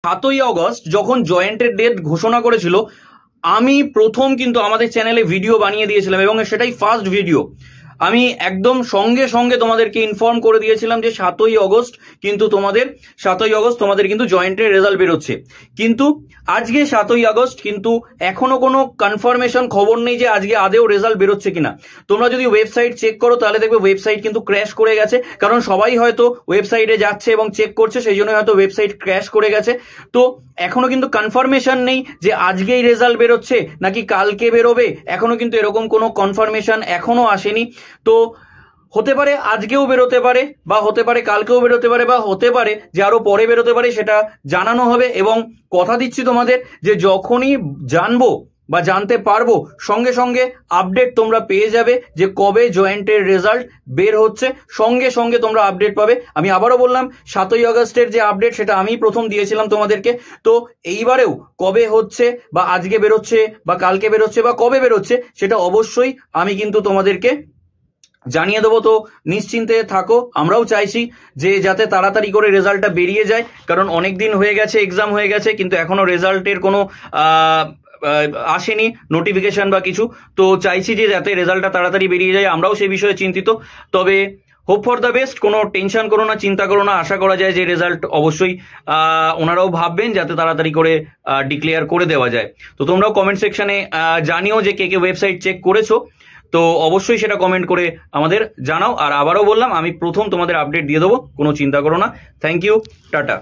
7ই August যখন জয়েন্টের date ঘোষণা করেছিল, আমি প্রথম কিন্তু আমাদের চ্যানেলে ভিডিও বানিয়ে দিয়েছিলাম এবং সেটাই ফার্স্ট ভিডিও। আমি একদম সঙ্গে সঙ্গে তোমাদেরকে ইনফর্ম করে দিয়েছিলাম যে 7ই অগস্ট তোমাদের কিন্তু জয়েন্টের রেজাল্ট বেরোচ্ছে। কিন্তু আজকে 7ই আগস্ট, কিন্তু এখনো কোনো কনফার্মেশন খবর নেই যে আজকে আদেও রেজাল্ট বেরোচ্ছে কিনা। তোমরা যদি ওয়েবসাইট চেক করো তাহলে দেখবে ওয়েবসাইট কিন্তু ক্র্যাশ করে গেছে, কারণ সবাই হয়তো ওয়েবসাইটে যাচ্ছে এবং চেক করছে, সেই জন্য হয়তো ওয়েবসাইট ক্র্যাশ করে গেছে। তো এখনো কিন্তু কনফার্মেশন নেই যে আজকেই রেজাল্ট বেরোচ্ছে নাকি কালকে বেরোবে, এখনো কিন্তু এরকম কোনো কনফার্মেশন এখনো আসেনি। তো হতে পারে আজকেও বেরোতে পারে, বা হতে পারে কালকেও বেরোতে পারে, বা হতে পারে যে আরো পরে বেরোতে পারে, সেটা জানানো হবে। এবং কথা দিচ্ছি তোমাদের যে যখনই জানবো বা জানতে পারবো সঙ্গে সঙ্গে আপডেট তোমরা পেয়ে যাবে যে কবে জয়েন্টের রেজাল্ট বের হচ্ছে, সঙ্গে সঙ্গে তোমরা আপডেট পাবে। আমি আবারও বললাম 7ই আগস্টের যে আপডেট সেটা আমি প্রথম দিয়েছিলাম তোমাদেরকে। তো এইবারেও কবে হচ্ছে বা আজকে বেরোচ্ছে বা কালকে বেরোচ্ছে বা কবে বেরোচ্ছে সেটা অবশ্যই আমি কিন্তু তোমাদেরকে জানিয়ে দেবো। তো নিশ্চিন্তে থাকো, আমরাও চাইছি যে যাতে তাড়াতাড়ি করে রেজাল্টটা বেরিয়ে যায়, কারণ অনেক দিন হয়ে গেছে, এক্সাম হয়ে গেছে, কিন্তু এখনো রেজাল্টের কোনো আসেনি নোটিফিকেশন বা কিছু। তো চাইছি যে যাতে রেজাল্টটা তাড়াতাড়ি বেরিয়ে যায়, আমরাও সেই বিষয়ে চিন্তিত। তবে হোপ ফর দ্য বেস্ট, কোনো টেনশন করো না, চিন্তা করো না, আশা করা যায় যে রেজাল্ট অবশ্যই ওনারাও ভাববেন যাতে তাড়াতাড়ি করে ডিক্লেয়ার করে দেওয়া যায়। তো তোমরাও কমেন্ট সেকশনে জানিও যে কে কে ওয়েবসাইট চেক করেছো, তো অবশ্যই সেটা কমেন্ট করে আমাদের জানাও। আর আবারও বললাম, আমি প্রথম তোমাদের আপডেট দিয়ে দেবো, কোনো চিন্তা করো না। Thank you, tata.